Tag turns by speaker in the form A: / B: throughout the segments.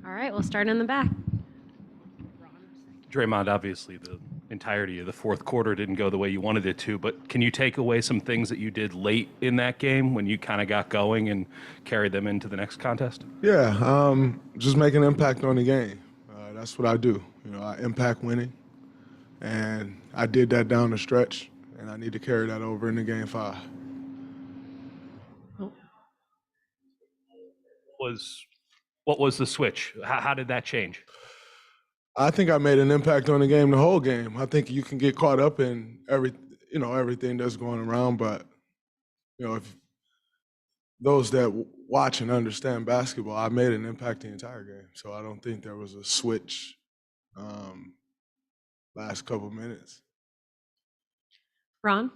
A: All right, we'll start in the back.
B: Draymond, obviously the entirety of the fourth quarter didn't go the way you wanted it to, but can you take away some things that you did late in that game when you kind of got going and carried them into the next contest?
C: Yeah, just make an impact on the game. That's what I do. I impact winning, and I did that down the stretch, and I need to carry that over into Game 5.
B: What was the switch? How did that change?
C: I think I made an impact on the game the whole game. I think you can get caught up in everything that's going around, but if those that watch and understand basketball, I made an impact the entire game. So I don't think there was a switch last couple minutes.
A: Ron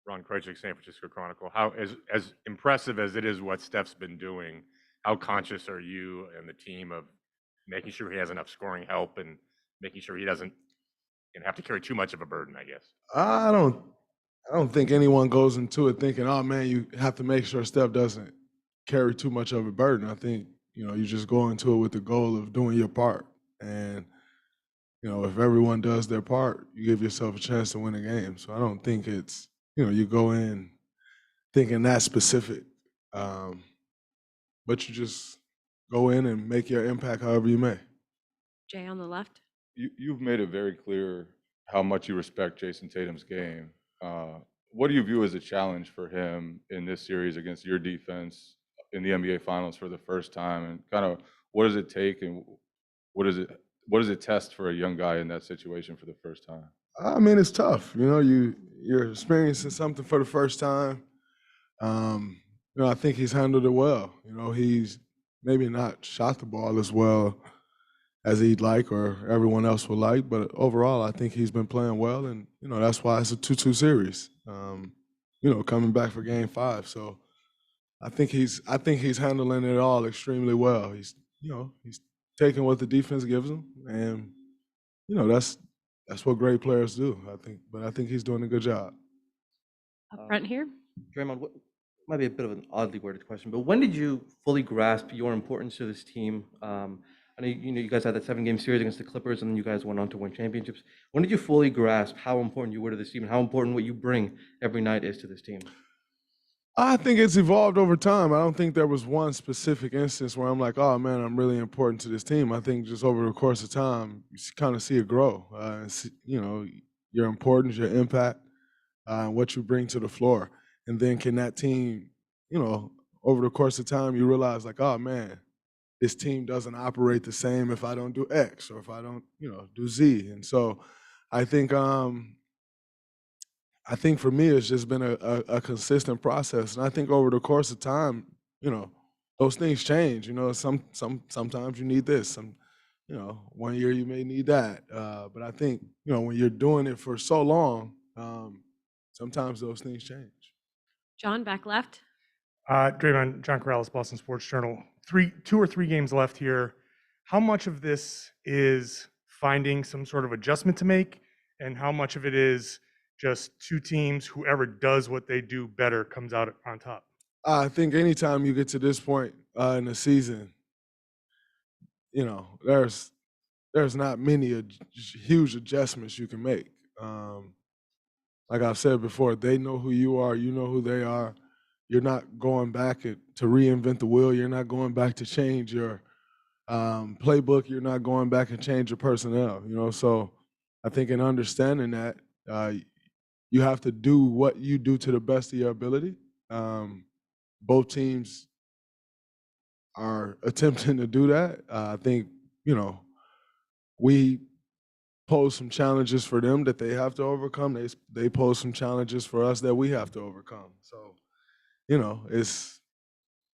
D: Krejcik, San Francisco Chronicle. How as impressive as it is what Steph's been doing, how conscious are you and the team of making sure he has enough scoring help and making sure he doesn't have to carry too much of a burden, I guess?
C: I don't think anyone goes into it thinking, oh man, you have to make sure Steph doesn't carry too much of a burden. I think, you just go into it with the goal of doing your part. And, if everyone does their part, you give yourself a chance to win a game. So I don't think it's, you go in thinking that specific. But you just go in and make your impact however you may.
A: Jay on the left.
E: You've made it very clear how much you respect Jason Tatum's game. What do you view as a challenge for him in this series against your defense in the NBA Finals for the first time? And kind of what does it take and what does it test for a young guy in that situation for the first time?
C: I mean, it's tough. You're experiencing something for the first time. I think he's handled it well. He's maybe not shot the ball as well as he'd like or everyone else would like, but overall, I think he's been playing well, and that's why it's a 2-2 series. Coming back for Game 5, so I think he's handling it all extremely well. He's taking what the defense gives him, and that's what great players do. I think he's doing a good job.
A: Up front here.
F: Draymond, what might be a bit of an oddly worded question, but when did you fully grasp your importance to this team? I know you guys had that 7-game series against the Clippers, and then you guys went on to win championships. When did you fully grasp how important you were to this team and how important what you bring every night is to this team?
C: I think it's evolved over time. I don't think there was one specific instance where I'm like, oh man, I'm really important to this team. I think just over the course of time, you kind of see it grow. Your importance, your impact, what you bring to the floor. And then can that team, over the course of time, you realize like, oh man, this team doesn't operate the same if I don't do X or if I don't, do Z. And so I think for me, it's just been a consistent process. And I think over the course of time, those things change. Sometimes you need this. One year you may need that. But I think, when you're doing it for so long, sometimes those things change.
A: John, back left.
G: Draymond, John Corrales, Boston Sports Journal. 2 or 3 games left here. How much of this is finding some sort of adjustment to make, and how much of it is just two teams, whoever does what they do better comes out on top?
C: I think anytime you get to this point in the season, there's not many huge adjustments you can make. Like I've said before, they know who you are, you know who they are. You're not going back to reinvent the wheel. You're not going back to change your playbook. You're not going back and change your personnel. So I think in understanding that, you have to do what you do to the best of your ability. Both teams are attempting to do that. I think, we pose some challenges for them that they have to overcome. They pose some challenges for us that we have to overcome. So, it's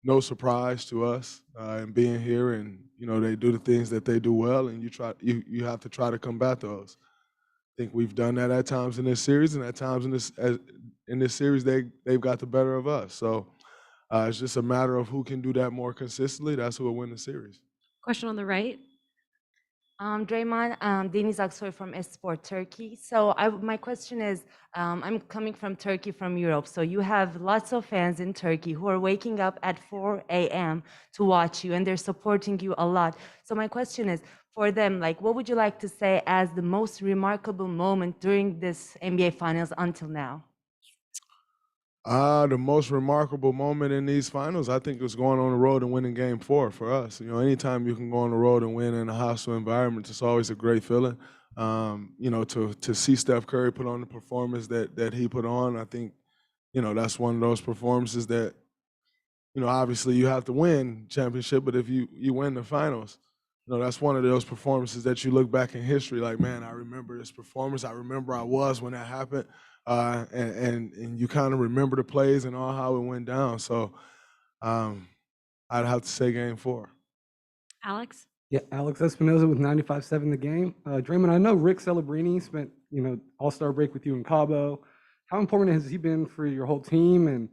C: no surprise to us in being here, and they do the things that they do well, and you have to try to combat those. I think we've done that at times in this series, and at times in this series they've got the better of us. So it's just a matter of who can do that more consistently. That's who will win the series.
A: Question on the right.
H: Draymond, Deniz Aksoy from Esport Turkey. So my question is, I'm coming from Turkey, from Europe. So you have lots of fans in Turkey who are waking up at 4 a.m. to watch you, and they're supporting you a lot. So my question is, for them, like, what would you like to say as the most remarkable moment during this NBA Finals until now?
C: The most remarkable moment in these finals, I think, was going on the road and winning Game 4 for us. You know, anytime you can go on the road and win in a hostile environment, it's always a great feeling. You know, to see Steph Curry put on the performance that he put on, I think, you know, that's one of those performances that, you know, obviously you have to win championship, but if you win the finals, you know, that's one of those performances that you look back in history like, man, I remember this performance. I remember I was when that happened. And you kind of remember the plays and all how it went down. So I'd have to say Game 4.
A: Alex?
I: Yeah, Alex Espinoza with 95.7 The Game. Draymond, I know Rick Celebrini spent, All-Star break with you in Cabo. How important has he been for your whole team? And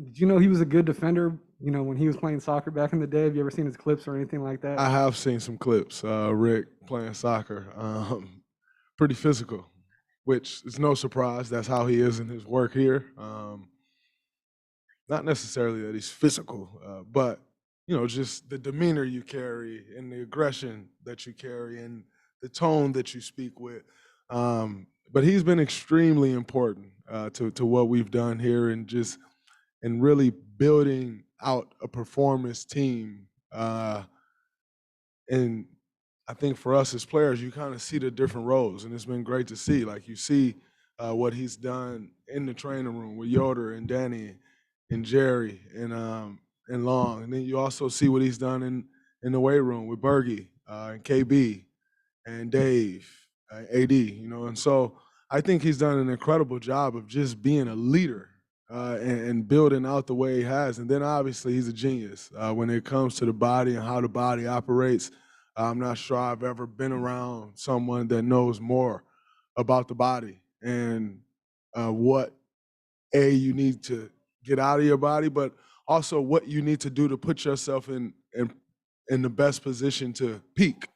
I: did you know he was a good defender, when he was playing soccer back in the day? Have you ever seen his clips or anything like that?
C: I have seen some clips, Rick playing soccer. Pretty physical, which is no surprise. That's how he is in his work here. Not necessarily that he's physical, but just the demeanor you carry and the aggression that you carry and the tone that you speak with. But he's been extremely important to what we've done here and really building out a performance team. And I think for us as players, you kind of see the different roles, and it's been great to see. Like you see what he's done in the training room with Yoder and Danny and Jerry and Long, and then you also see what he's done in the weight room with Bergie and KB and Dave, AD. And so I think he's done an incredible job of just being a leader and building out the way he has. And then obviously he's a genius when it comes to the body and how the body operates. I'm not sure I've ever been around someone that knows more about the body and what you need to get out of your body, but also what you need to do to put yourself in the best position to peak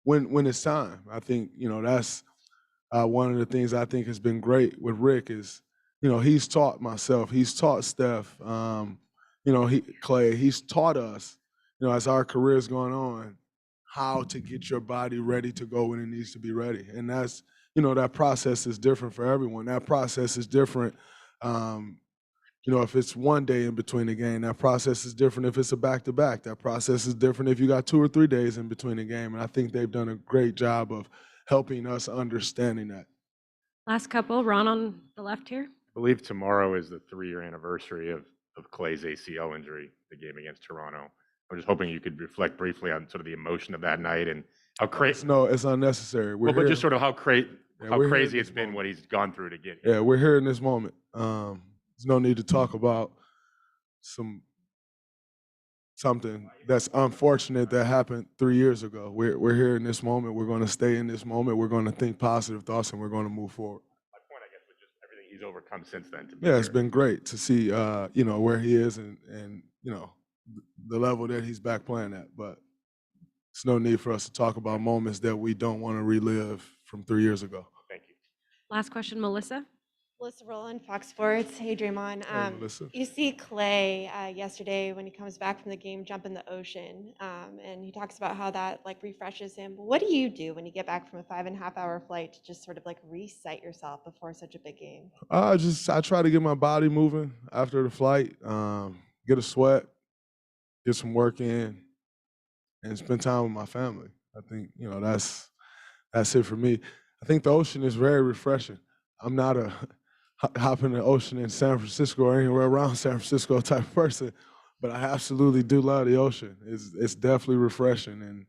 C: when it's time. I think that's one of the things I think has been great with Rick is he's taught myself, he's taught Steph, Clay, he's taught us as our career's going on how to get your body ready to go when it needs to be ready. And that's, that process is different for everyone. That process is different. If it's one day in between the game, that process is different. If it's a back-to-back, that process is different if you got 2 or 3 days in between the game. And I think they've done a great job of helping us understanding that.
A: Last couple, Ron on the left here.
D: I believe tomorrow is the 3-year anniversary of Clay's ACL injury, the game against Toronto. I'm just hoping you could reflect briefly on sort of the emotion of that night and how crazy.
C: No, it's unnecessary.
D: But just sort of how crazy it's been
C: moment.
D: what he's gone through to get here.
C: Yeah, we're here in this moment. There's no need to talk about something that's unfortunate that happened 3 years ago. We're here in this moment. We're going to stay in this moment. We're going to think positive thoughts, and we're going to move forward.
D: My point, I guess, was just everything he's overcome since then.
C: Yeah, it's been great to see, where he is and the level that he's back playing at. But there's no need for us to talk about moments that we don't want to relive from 3 years ago.
D: Thank you.
A: Last question, Melissa.
J: Melissa Rowland, Fox Sports. Hey, Draymond.
C: Hey, Melissa.
J: You see Clay yesterday when he comes back from the game jump in the ocean, and he talks about how that refreshes him. What do you do when you get back from a 5.5-hour flight to just sort of reset yourself before such a big game?
C: I try to get my body moving after the flight, get a sweat, get some work in, and spend time with my family. I think that's it for me. I think the ocean is very refreshing. I'm not a hop in the ocean in San Francisco or anywhere around San Francisco type of person, but I absolutely do love the ocean. It's definitely refreshing, and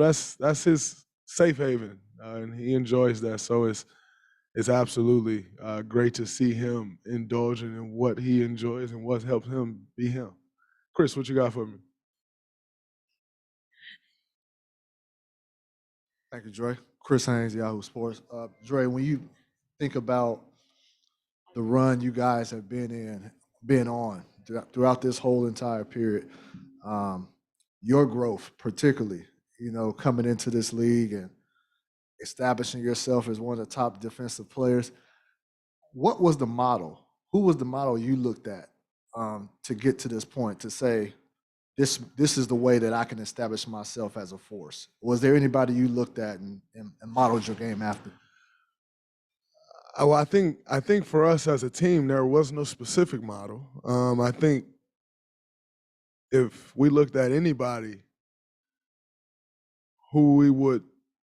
C: that's his safe haven, and he enjoys that. So it's absolutely great to see him indulging in what he enjoys and what helps him be him. Chris, what you got for me?
K: Thank you, Dre. Chris Haynes, Yahoo Sports. Dre, when you think about the run you guys have been on throughout this whole entire period, your growth particularly, you know, coming into this league and establishing yourself as one of the top defensive players. What was the model? Who was the model you looked at to get to this point to say, this is the way that I can establish myself as a force? Was there anybody you looked at and modeled your game after?
C: Well, I think for us as a team, there was no specific model. I think if we looked at anybody who we would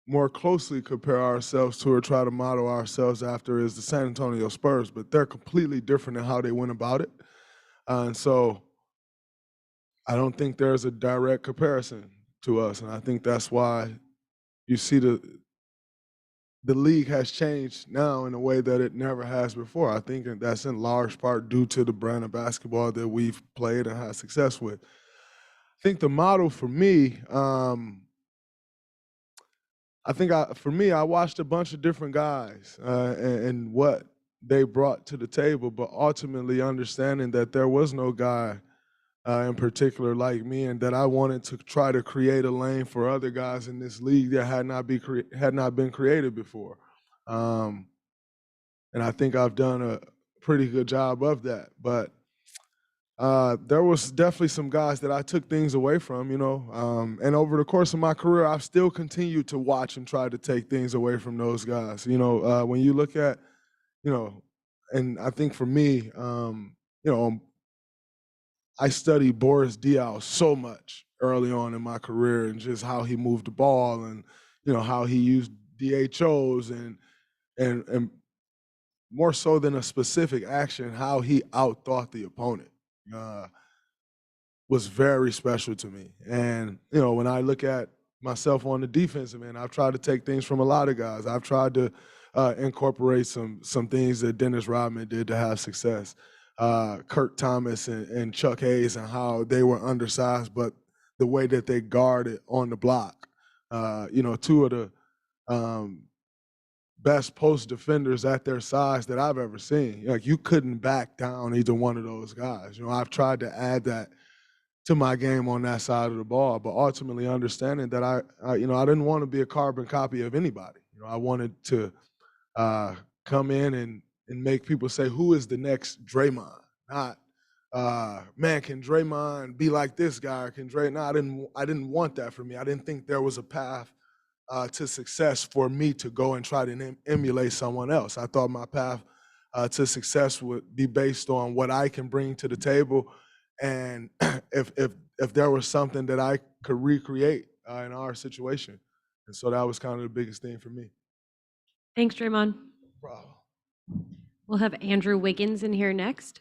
C: more closely compare ourselves to or try to model ourselves after is the San Antonio Spurs, but they're completely different in how they went about it. And so I don't think there's a direct comparison to us. And I think that's why you see the league has changed now in a way that it never has before. I think that's in large part due to the brand of basketball that we've played and had success with. I think the model for me, I watched a bunch of different guys and what they brought to the table, but ultimately understanding that there was no guy in particular like me, and that I wanted to try to create a lane for other guys in this league that had not been created before. And I think I've done a pretty good job of that. But there was definitely some guys that I took things away from, you know. And over the course of my career, I've still continued to watch and try to take things away from those guys. You know, when you look at, you know, and I think for me, you know, I studied Boris Diaw so much early on in my career and just how he moved the ball and, you know, how he used DHOs and more so than a specific action, how he outthought the opponent was very special to me. And, you know, when I look at myself on the defensive end, I've tried to take things from a lot of guys. I've tried to incorporate some things that Dennis Rodman did to have success. Kirk Thomas and Chuck Hayes and how they were undersized, but the way that they guarded on the block. You know, two of the best post defenders at their size that I've ever seen. Like, you couldn't back down either one of those guys. You know, I've tried to add that to my game on that side of the ball, but ultimately understanding that I you know, I didn't want to be a carbon copy of anybody. You know, I wanted to come in and make people say, who is the next Draymond? Not, man, can Draymond be like this guy? Or can No, I didn't want that for me. I didn't think there was a path to success for me to go and try to emulate someone else. I thought my path to success would be based on what I can bring to the table, and if there was something that I could recreate in our situation. And so that was kind of the biggest thing for me.
A: Thanks, Draymond.
C: Wow.
A: We'll have Andrew Wiggins in here next.